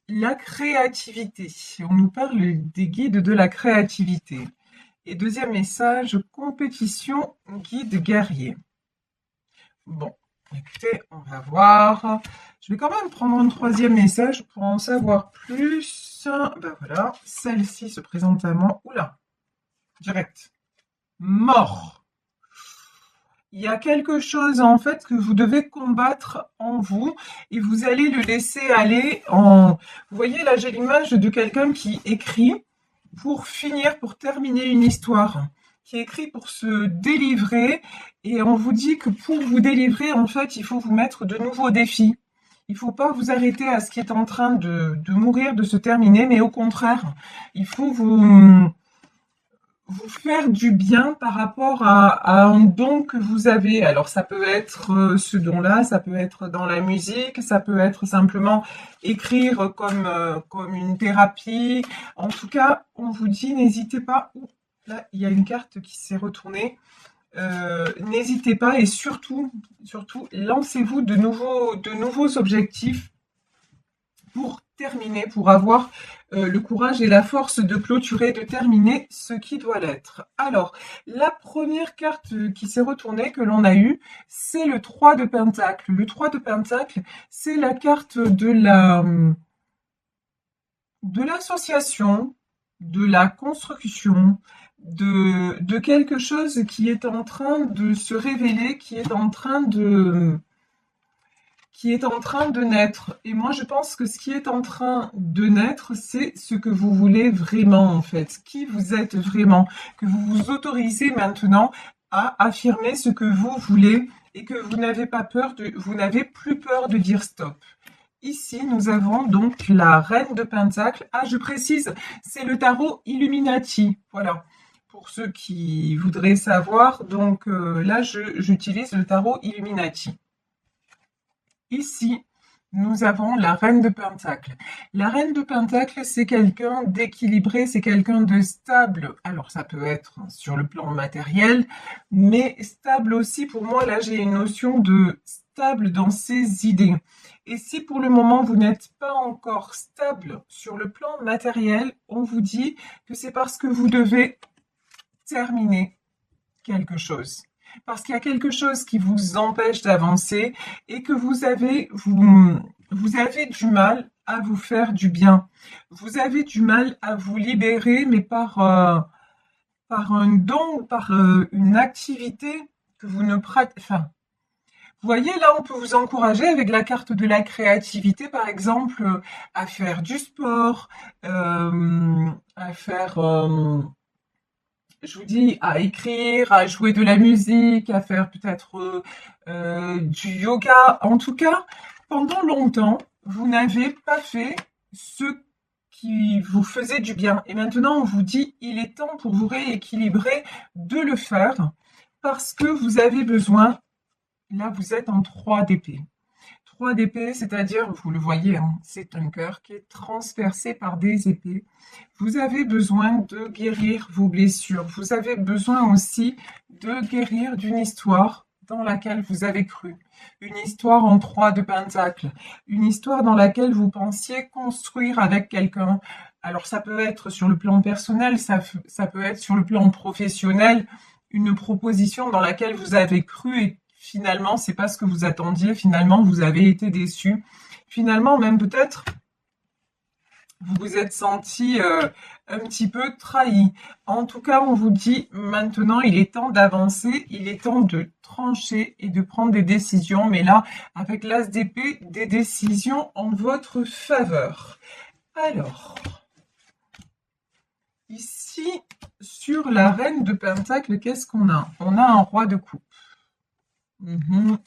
la créativité. On nous parle des guides de la créativité. Et deuxième message, compétition, guide guerrier. Bon, écoutez, on va voir. Je vais quand même prendre un troisième message pour en savoir plus. Ben voilà, celle-ci se présente à moi. Oula, direct. Mort. Il y a quelque chose en fait que vous devez combattre en vous et vous allez le laisser aller en... Vous voyez là, j'ai l'image de quelqu'un qui écrit pour finir, pour terminer une histoire, qui écrit pour se délivrer et on vous dit que pour vous délivrer, en fait, il faut vous mettre de nouveaux défis. Il ne faut pas vous arrêter à ce qui est en train de mourir, de se terminer, mais au contraire, il faut vous faire du bien par rapport à un don que vous avez. Alors ça peut être ce don-là, ça peut être dans la musique, ça peut être simplement écrire comme une thérapie. En tout cas, on vous dit, n'hésitez pas. Ouh, là, il y a une carte qui s'est retournée. N'hésitez pas et surtout, lancez-vous de nouveaux objectifs pour terminer, pour avoir le courage et la force de clôturer, de terminer ce qui doit l'être. Alors, la première carte qui s'est retournée, que l'on a eue, c'est le 3 de Pentacle. Le 3 de Pentacle, c'est la carte de l'association, de la construction, de quelque chose qui est en train de se révéler, qui est en train de naître. Et moi, je pense que ce qui est en train de naître, c'est ce que vous voulez vraiment, en fait. Qui vous êtes vraiment. Que vous vous autorisez maintenant à affirmer ce que vous voulez et que vous n'avez pas peur vous n'avez plus peur de dire stop. Ici, nous avons donc la reine de Pentacle. Ah, je précise, c'est le tarot Illuminati. Voilà. Pour ceux qui voudraient savoir, donc là, j'utilise le tarot Illuminati. Ici, nous avons la reine de Pentacle. La reine de Pentacle, c'est quelqu'un d'équilibré, c'est quelqu'un de stable. Alors, ça peut être sur le plan matériel, mais stable aussi, pour moi, là, j'ai une notion de stable dans ses idées. Et si pour le moment, vous n'êtes pas encore stable sur le plan matériel, on vous dit que c'est parce que vous devez terminer quelque chose. Parce qu'il y a quelque chose qui vous empêche d'avancer et que vous avez du mal à vous faire du bien. Vous avez du mal à vous libérer, mais par un don, par une activité que vous ne pratiquez. Enfin, vous voyez, là, on peut vous encourager avec la carte de la créativité, par exemple, à faire du sport, à faire je vous dis, à écrire, à jouer de la musique, à faire peut-être du yoga. En tout cas, pendant longtemps, vous n'avez pas fait ce qui vous faisait du bien. Et maintenant, on vous dit, il est temps pour vous rééquilibrer de le faire parce que vous avez besoin, là, vous êtes en 3 d'épée. 3 d'épée, c'est-à-dire, vous le voyez, hein, c'est un cœur qui est transpercé par des épées. Vous avez besoin de guérir vos blessures. Vous avez besoin aussi de guérir d'une histoire dans laquelle vous avez cru. Une histoire en 3 de Pentacle. Une histoire dans laquelle vous pensiez construire avec quelqu'un. Alors, ça peut être sur le plan personnel, ça peut être sur le plan professionnel, une proposition dans laquelle vous avez cru et finalement, c'est pas ce que vous attendiez. Finalement, vous avez été déçu. Finalement, même peut-être, vous vous êtes senti un petit peu trahi. En tout cas, on vous dit maintenant, il est temps d'avancer, il est temps de trancher et de prendre des décisions. Mais là, avec l'as d'épée, des décisions en votre faveur. Alors, ici, sur la reine de Pentacle, qu'est-ce qu'on a? On a un roi de coupe.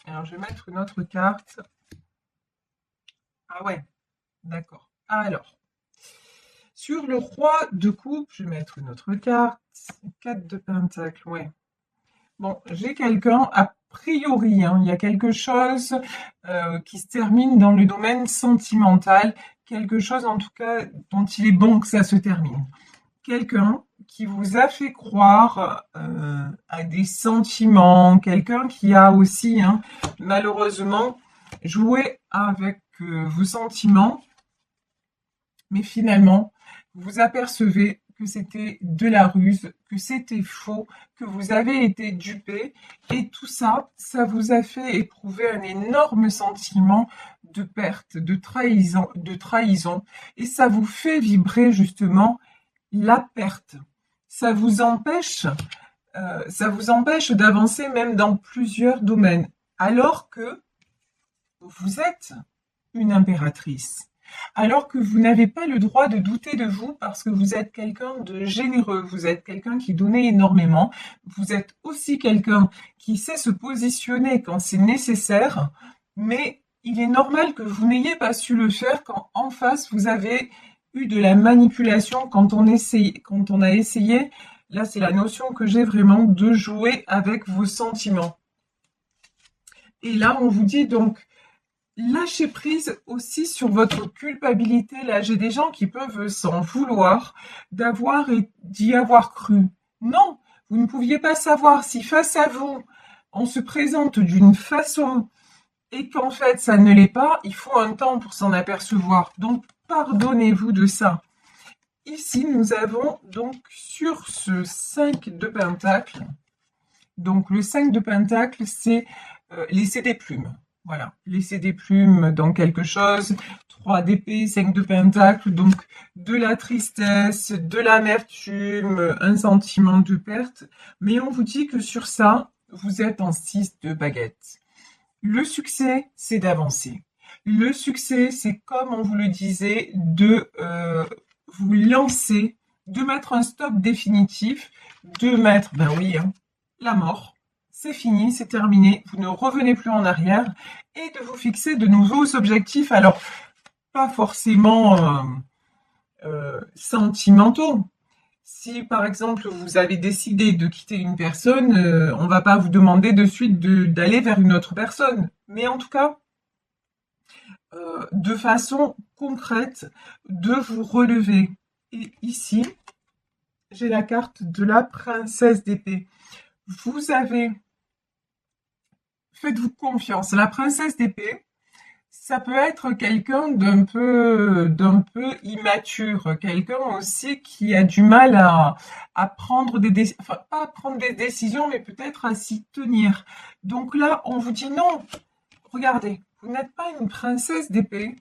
Alors, je vais mettre une autre carte. Ah ouais, d'accord. Alors, sur le roi de coupe, je vais mettre une autre carte. 4 de Pentacle, ouais. Bon, j'ai quelqu'un, a priori, hein, il y a quelque chose qui se termine dans le domaine sentimental. Quelque chose, en tout cas, dont il est bon que ça se termine. Quelqu'un qui vous a fait croire à des sentiments, quelqu'un qui a aussi, hein, malheureusement, joué avec vos sentiments mais finalement, vous vous apercevez que c'était de la ruse, que c'était faux, que vous avez été dupé, et tout ça, ça vous a fait éprouver un énorme sentiment de perte, de trahison, et ça vous fait vibrer justement la perte. Ça vous empêche, ça vous empêche d'avancer même dans plusieurs domaines, alors que vous êtes une impératrice. Alors que vous n'avez pas le droit de douter de vous parce que vous êtes quelqu'un de généreux, vous êtes quelqu'un qui donne énormément, vous êtes aussi quelqu'un qui sait se positionner quand c'est nécessaire, mais il est normal que vous n'ayez pas su le faire quand en face vous avez eu de la manipulation quand on a essayé, là c'est la notion que j'ai vraiment de jouer avec vos sentiments. Et là on vous dit donc lâchez prise aussi sur votre culpabilité. Là, j'ai des gens qui peuvent s'en vouloir d'y avoir cru. Non, vous ne pouviez pas savoir si face à vous, on se présente d'une façon et qu'en fait, ça ne l'est pas. Il faut un temps pour s'en apercevoir. Donc, pardonnez-vous de ça. Ici, nous avons donc sur ce 5 de Pentacle. Donc, le 5 de Pentacle, c'est laisser des plumes. Voilà, laisser des plumes dans quelque chose, 3 d'épée, 5 de pentacle, donc de la tristesse, de l'amertume, un sentiment de perte. Mais on vous dit que sur ça, vous êtes en 6 de baguette. Le succès, c'est d'avancer. Le succès, c'est comme on vous le disait, de vous lancer, de mettre un stop définitif, de mettre, ben oui, hein, la mort. C'est fini, c'est terminé, vous ne revenez plus en arrière et de vous fixer de nouveaux objectifs. Alors, pas forcément sentimentaux. Si par exemple vous avez décidé de quitter une personne, on ne va pas vous demander de suite d'aller vers une autre personne. Mais en tout cas, de façon concrète, de vous relever. Et ici, j'ai la carte de la princesse d'épée. Vous avez... Faites-vous confiance. La princesse d'épée, ça peut être quelqu'un d'un peu immature, quelqu'un aussi qui a du mal à prendre enfin, pas à prendre des décisions, mais peut-être à s'y tenir. Donc là, on vous dit non. Regardez, vous n'êtes pas une princesse d'épée,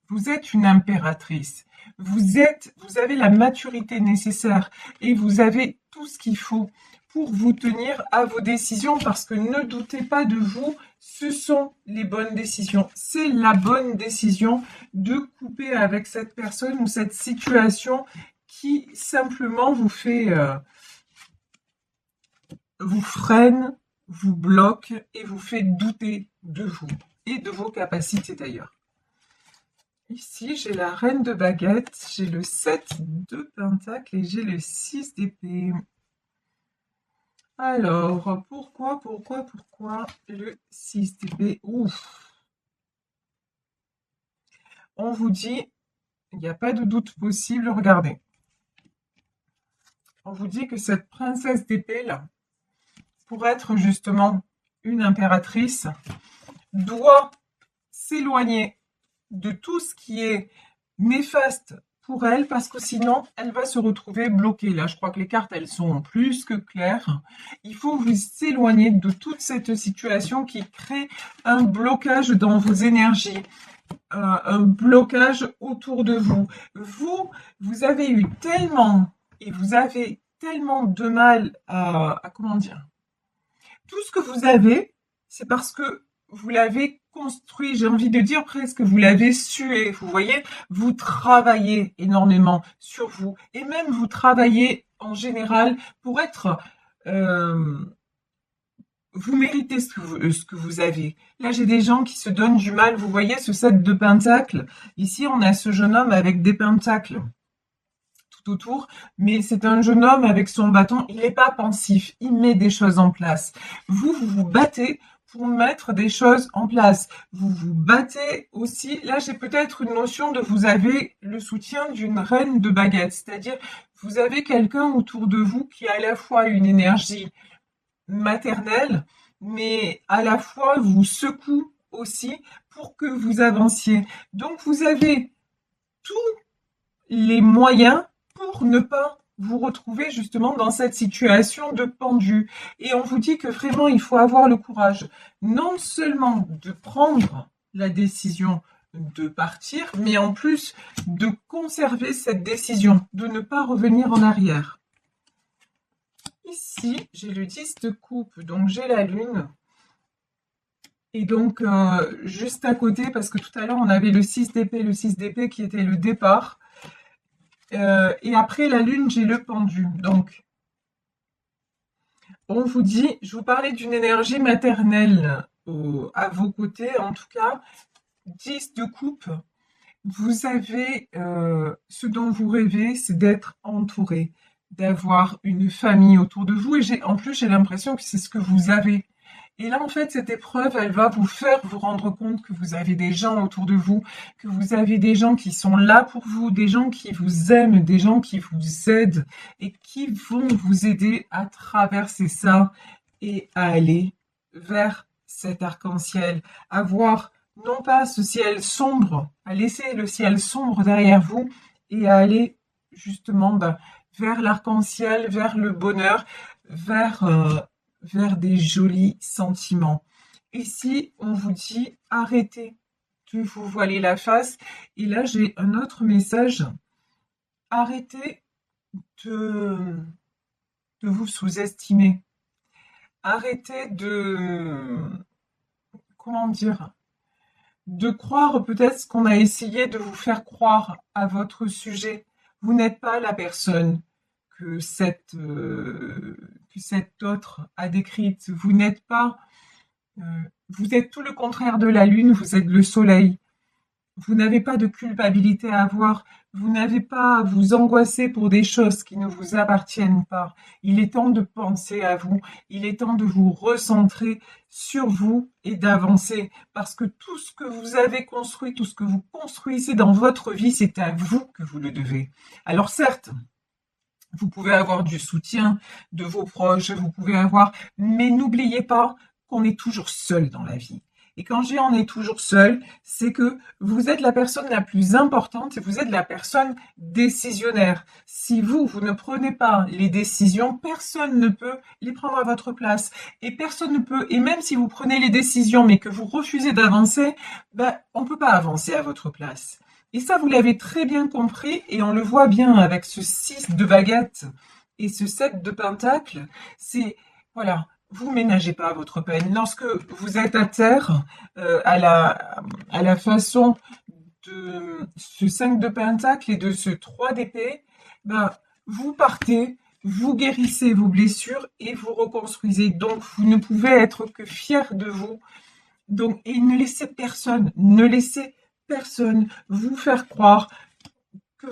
vous êtes une impératrice. Vous avez la maturité nécessaire et vous avez tout ce qu'il faut pour vous tenir à vos décisions parce que ne doutez pas de vous, ce sont les bonnes décisions. C'est la bonne décision de couper avec cette personne ou cette situation qui simplement vous fait, vous freine, vous bloque et vous fait douter de vous et de vos capacités d'ailleurs. Ici, j'ai la reine de baguette, j'ai le 7 de pentacle et j'ai le 6 d'épée. Alors, pourquoi le 6 d'épée? Ouf. On vous dit, il n'y a pas de doute possible, regardez. On vous dit que cette princesse d'épée, là, pour être justement une impératrice, doit s'éloigner de tout ce qui est néfaste pour elle, parce que sinon, elle va se retrouver bloquée. Là, je crois que les cartes, elles sont plus que claires. Il faut vous éloigner de toute cette situation qui crée un blocage dans vos énergies, un blocage autour de vous. Vous avez eu tellement, et vous avez tellement de mal à comment dire, tout ce que vous avez, c'est parce que vous l'avez construit, j'ai envie de dire presque, vous l'avez sué, vous voyez, vous travaillez énormément sur vous, et même vous travaillez en général pour être, vous méritez ce que vous avez. Là, j'ai des gens qui se donnent du mal, vous voyez ce 7 de pentacles, ici on a ce jeune homme avec des pentacles tout autour, mais c'est un jeune homme avec son bâton, il n'est pas pensif, il met des choses en place. Vous vous battez pour mettre des choses en place. Vous vous battez aussi, là j'ai peut-être une notion de vous avez le soutien d'une reine de baguette, c'est-à-dire vous avez quelqu'un autour de vous qui a à la fois une énergie maternelle, mais à la fois vous secoue aussi pour que vous avanciez. Donc vous avez tout les moyens pour ne pas vous retrouver justement dans cette situation de pendu. Et on vous dit que vraiment, il faut avoir le courage non seulement de prendre la décision de partir, mais en plus de conserver cette décision, de ne pas revenir en arrière. Ici, j'ai le 10 de coupe, donc j'ai la lune. Et donc, juste à côté, parce que tout à l'heure, on avait le 6 d'épée qui était le départ. Et après la lune, j'ai le pendu. Donc, on vous dit, je vous parlais d'une énergie maternelle à vos côtés, en tout cas, 10 de coupe. Vous avez, ce dont vous rêvez, c'est d'être entouré, d'avoir une famille autour de vous. Et en plus, j'ai l'impression que c'est ce que vous avez. Et là, en fait, cette épreuve, elle va vous faire vous rendre compte que vous avez des gens autour de vous, que vous avez des gens qui sont là pour vous, des gens qui vous aiment, des gens qui vous aident et qui vont vous aider à traverser ça et à aller vers cet arc-en-ciel, à voir non pas ce ciel sombre, à laisser le ciel sombre derrière vous et à aller justement vers l'arc-en-ciel, vers le bonheur, vers des jolis sentiments. Ici, on vous dit arrêtez de vous voiler la face. Et là, j'ai un autre message. Arrêtez de vous sous-estimer. Arrêtez comment dire, de croire peut-être ce qu'on a essayé de vous faire croire à votre sujet. Vous n'êtes pas la personne que cette autre a décrite. Vous n'êtes pas, vous êtes tout le contraire de la lune, vous êtes le soleil. Vous n'avez pas de culpabilité à avoir, vous n'avez pas à vous angoisser pour des choses qui ne vous appartiennent pas. Il est temps de penser à vous, il est temps de vous recentrer sur vous et d'avancer, parce que tout ce que vous avez construit, tout ce que vous construisez dans votre vie, c'est à vous que vous le devez. Alors certes, vous pouvez avoir du soutien de vos proches, vous pouvez avoir, mais n'oubliez pas qu'on est toujours seul dans la vie. Et quand je dis on est toujours seul, c'est que vous êtes la personne la plus importante et vous êtes la personne décisionnaire. Si vous ne prenez pas les décisions, personne ne peut les prendre à votre place. Et personne ne peut, et même si vous prenez les décisions mais que vous refusez d'avancer, on ne peut pas avancer à votre place. Et ça, vous l'avez très bien compris et on le voit bien avec ce 6 de baguette et ce 7 de pentacle. C'est, voilà, vous ménagez pas votre peine. Lorsque vous êtes à terre, à la façon de ce 5 de pentacle et de ce 3 d'épée, vous partez, vous guérissez vos blessures et vous reconstruisez. Donc, vous ne pouvez être que fier de vous. Donc, et ne laissez personne vous faire croire que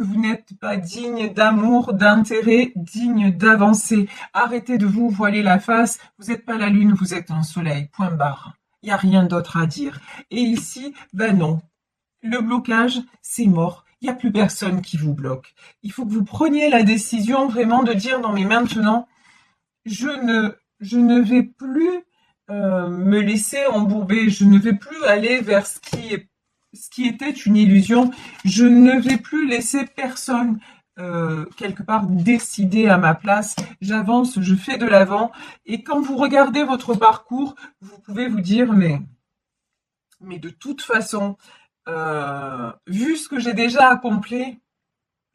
vous n'êtes pas digne d'amour, d'intérêt, digne d'avancer. Arrêtez de vous voiler la face. Vous n'êtes pas la lune, vous êtes un soleil. Point barre. Il n'y a rien d'autre à dire. Et ici, non. Le blocage, c'est mort. Il n'y a plus personne qui vous bloque. Il faut que vous preniez la décision vraiment de dire non mais maintenant, je ne vais plus me laisser embourber. Je ne vais plus aller vers ce qui était une illusion. Je ne vais plus laisser personne quelque part décider à ma place. J'avance, je fais de l'avant. Et quand vous regardez votre parcours, vous pouvez vous dire mais de toute façon, vu ce que j'ai déjà accompli,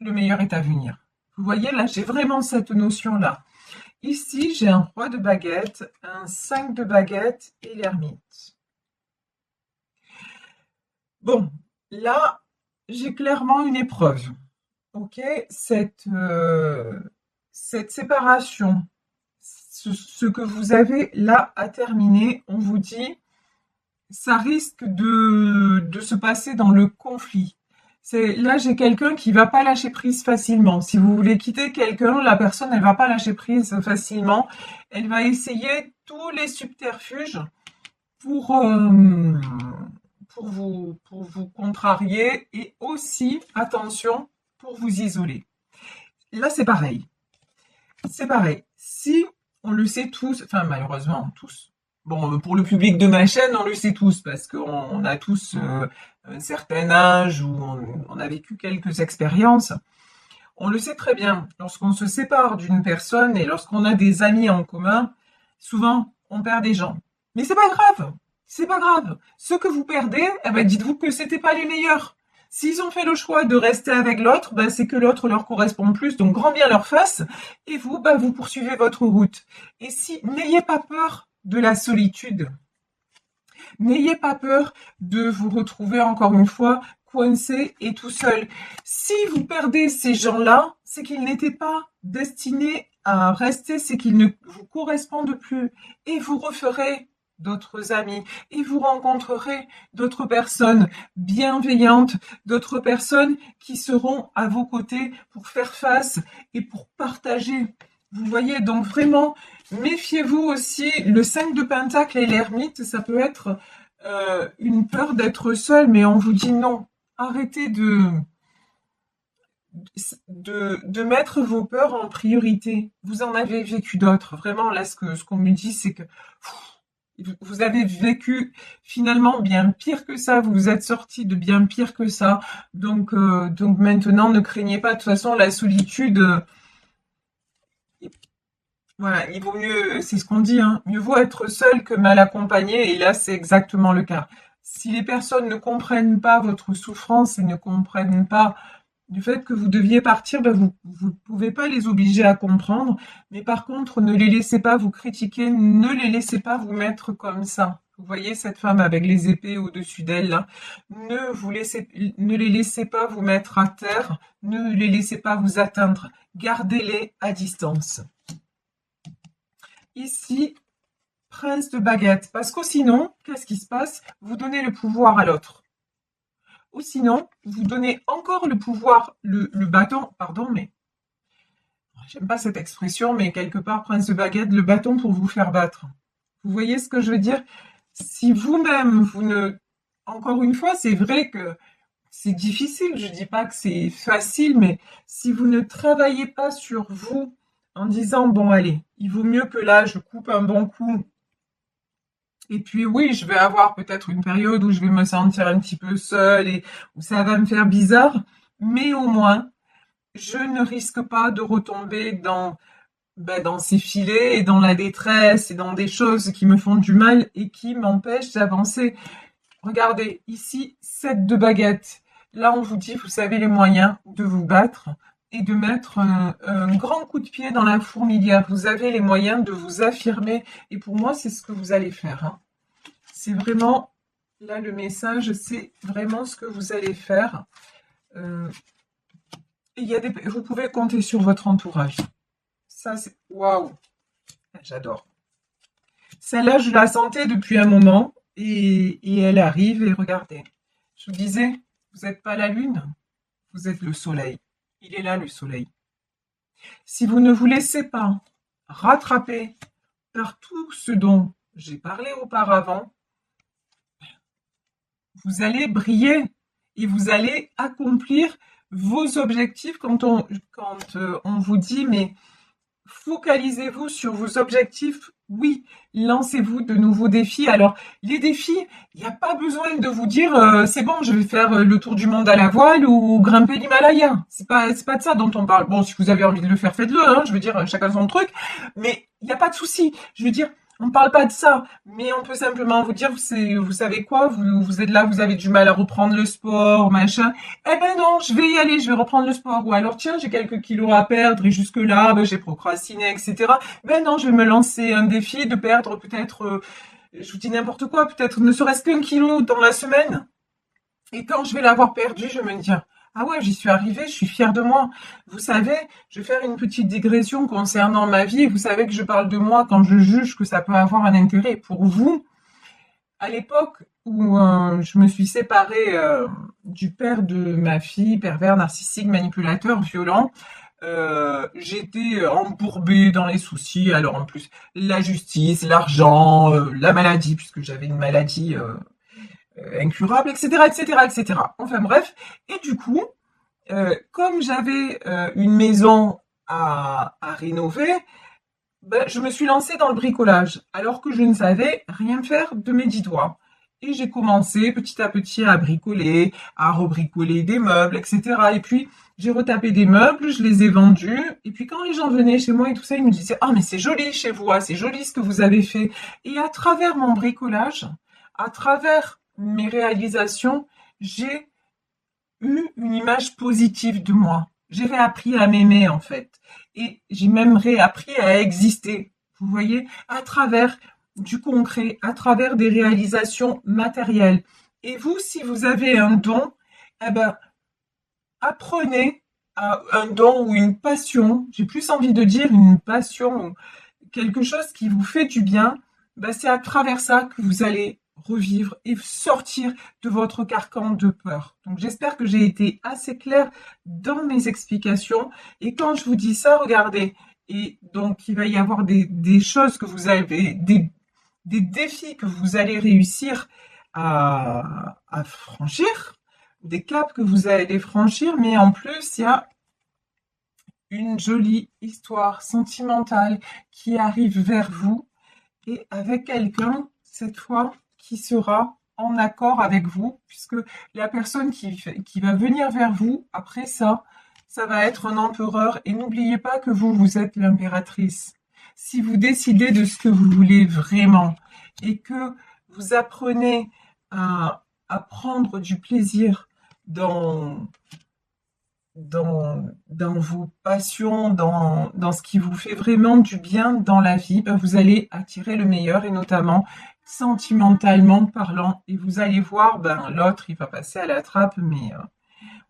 le meilleur est à venir. Vous voyez, là, j'ai vraiment cette notion-là. Ici, j'ai un roi de baguette, un 5 de baguette et l'ermite. Bon, là, j'ai clairement une épreuve. Ok, cette séparation, ce que vous avez là à terminer, on vous dit, ça risque de se passer dans le conflit. Là, j'ai quelqu'un qui va pas lâcher prise facilement. Si vous voulez quitter quelqu'un, la personne, elle va pas lâcher prise facilement. Elle va essayer tous les subterfuges pour vous contrarier et aussi, attention, pour vous isoler. Là, c'est pareil. C'est pareil. Si on le sait tous, enfin malheureusement tous, Bon, pour le public de ma chaîne, on le sait tous, parce qu'on a tous un certain âge où on a vécu quelques expériences. On le sait très bien, lorsqu'on se sépare d'une personne et lorsqu'on a des amis en commun, souvent on perd des gens. Mais c'est pas grave, c'est pas grave. Ceux que vous perdez, eh ben dites-vous que c'était pas les meilleurs. S'ils ont fait le choix de rester avec l'autre, ben c'est que l'autre leur correspond plus, donc grand bien leur face, et vous, ben vous poursuivez votre route. Et si, n'ayez pas peur de la solitude. N'ayez pas peur de vous retrouver encore une fois coincé et tout seul. Si vous perdez ces gens-là, c'est qu'ils n'étaient pas destinés à rester, c'est qu'ils ne vous correspondent plus. Et vous referez d'autres amis et vous rencontrerez d'autres personnes bienveillantes, d'autres personnes qui seront à vos côtés pour faire face et pour partager. Vous voyez, donc vraiment, méfiez-vous aussi. Le 5 de Pentacle et l'ermite, ça peut être une peur d'être seul, mais on vous dit non. Arrêtez de mettre vos peurs en priorité. Vous en avez vécu d'autres. Vraiment, là, ce qu'on me dit, c'est que vous avez vécu finalement bien pire que ça. Vous vous êtes sorti de bien pire que ça. Donc maintenant, ne craignez pas. De toute façon, la solitude, voilà, il vaut mieux, c'est ce qu'on dit, hein, mieux vaut être seul que mal accompagné. Et là, c'est exactement le cas. Si les personnes ne comprennent pas votre souffrance et ne comprennent pas du fait que vous deviez partir, ben vous pouvez pas les obliger à comprendre, mais par contre, ne les laissez pas vous critiquer, ne les laissez pas vous mettre comme ça. Vous voyez cette femme avec les épées au-dessus d'elle, là. Ne les laissez pas vous mettre à terre, ne les laissez pas vous atteindre. Gardez-les à distance. Ici, prince de baguette, parce que sinon, qu'est-ce qui se passe? Vous donnez le pouvoir à l'autre. Ou sinon, vous donnez encore le pouvoir, le bâton, pardon, mais j'aime pas cette expression, mais quelque part, prince de baguette, le bâton pour vous faire battre. Vous voyez ce que je veux dire? Si vous-même, vous ne... Encore une fois, c'est vrai que c'est difficile, je dis pas que c'est facile, mais si vous ne travaillez pas sur vous en disant, bon, allez, il vaut mieux que là, je coupe un bon coup. Et puis oui, je vais avoir peut-être une période où je vais me sentir un petit peu seule et où ça va me faire bizarre, mais au moins, je ne risque pas de retomber dans ces filets et dans la détresse et dans des choses qui me font du mal et qui m'empêchent d'avancer. Regardez, ici, 7 de baguette. Là, on vous dit, vous avez les moyens de vous battre et de mettre un grand coup de pied dans la fourmilière. Vous avez les moyens de vous affirmer. Et pour moi, c'est ce que vous allez faire. Hein. C'est vraiment, là, le message, c'est vraiment ce que vous allez faire. Vous pouvez compter sur votre entourage. Ça, c'est... Waouh! J'adore. Celle-là, je la sentais depuis un moment. Et elle arrive et regardez. Je vous disais, vous n'êtes pas la lune, vous êtes le soleil. Il est là, le soleil. Si vous ne vous laissez pas rattraper par tout ce dont j'ai parlé auparavant, vous allez briller et vous allez accomplir vos objectifs quand on vous dit, mais focalisez-vous sur vos objectifs. Oui, lancez-vous de nouveaux défis. Alors, les défis, il n'y a pas besoin de vous dire c'est bon, je vais faire le tour du monde à la voile ou grimper l'Himalaya. C'est pas de ça dont on parle. Bon, si vous avez envie de le faire, faites-le. Hein, je veux dire, chacun son truc. Mais il n'y a pas de souci. Je veux dire, on ne parle pas de ça, mais on peut simplement vous dire, vous savez quoi, vous êtes là, vous avez du mal à reprendre le sport, machin. Eh ben non, je vais y aller, je vais reprendre le sport. Ou alors, tiens, j'ai quelques kilos à perdre et jusque-là, ben, j'ai procrastiné, etc. Ben non, je vais me lancer un défi de perdre peut-être, je vous dis n'importe quoi, peut-être ne serait-ce qu'un kilo dans la semaine. Et quand je vais l'avoir perdu, je vais me dire, ah ouais, j'y suis arrivée, je suis fière de moi. Vous savez, je vais faire une petite digression concernant ma vie. Vous savez que je parle de moi quand je juge que ça peut avoir un intérêt pour vous. À l'époque où je me suis séparée du père de ma fille, pervers, narcissique, manipulateur, violent, j'étais embourbée dans les soucis. Alors en plus, la justice, l'argent, la maladie, puisque j'avais une maladie incurable, etc., etc., etc. Enfin bref, et du coup, comme j'avais une maison à rénover, ben, je me suis lancée dans le bricolage, alors que je ne savais rien faire de mes 10 doigts. Et j'ai commencé petit à petit à bricoler, à rebricoler des meubles, etc. Et puis, j'ai retapé des meubles, je les ai vendus. Et puis, quand les gens venaient chez moi et tout ça, ils me disaient, ah, mais c'est joli chez vous, ah, c'est joli ce que vous avez fait. Et à travers mon bricolage, à travers mes réalisations, j'ai eu une image positive de moi. J'ai réappris à m'aimer, en fait. Et j'ai même réappris à exister. Vous voyez, à travers du concret, à travers des réalisations matérielles. Et vous, si vous avez un don, eh ben, apprenez à un don ou une passion. J'ai plus envie de dire une passion, quelque chose qui vous fait du bien. Ben, c'est à travers ça que vous allez revivre et sortir de votre carcan de peur. Donc j'espère que j'ai été assez claire dans mes explications. Et quand je vous dis ça, regardez, et donc il va y avoir des choses que vous avez, des défis que vous allez réussir à franchir, des caps que vous allez franchir, mais en plus, il y a une jolie histoire sentimentale qui arrive vers vous et avec quelqu'un, cette fois, qui sera en accord avec vous, puisque la personne qui va venir vers vous, après ça, ça va être un empereur. Et n'oubliez pas que vous, vous êtes l'impératrice. Si vous décidez de ce que vous voulez vraiment et que vous apprenez à prendre du plaisir dans, dans vos passions, dans ce qui vous fait vraiment du bien dans la vie, ben vous allez attirer le meilleur et notamment sentimentalement parlant. Et vous allez voir, ben l'autre, il va passer à la trappe, mais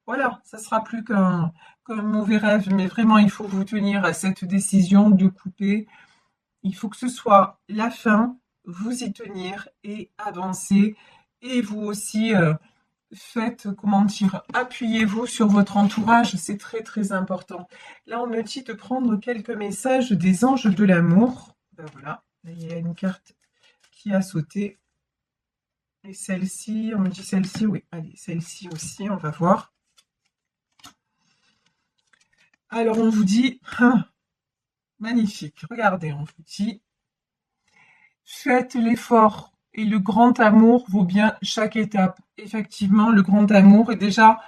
voilà, ça sera plus qu'un mauvais rêve. Mais vraiment, il faut vous tenir à cette décision de couper. Il faut que ce soit la fin, vous y tenir et avancer. Et vous aussi, faites, comment dire, appuyez-vous sur votre entourage, c'est très très important. Là, on me dit de prendre quelques messages des anges de l'amour. Ben voilà, là, il y a une carte qui a sauté. Et celle-ci, on me dit celle-ci, oui, allez, celle-ci aussi, on va voir. Alors, on vous dit, magnifique, regardez, on vous dit, faites l'effort et le grand amour vaut bien chaque étape. Effectivement, le grand amour est déjà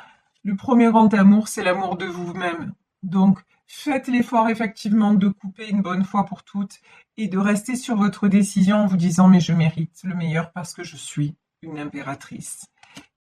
le premier grand amour, c'est l'amour de vous-même. Donc, faites l'effort effectivement de couper une bonne fois pour toutes et de rester sur votre décision en vous disant mais je mérite le meilleur parce que je suis une impératrice.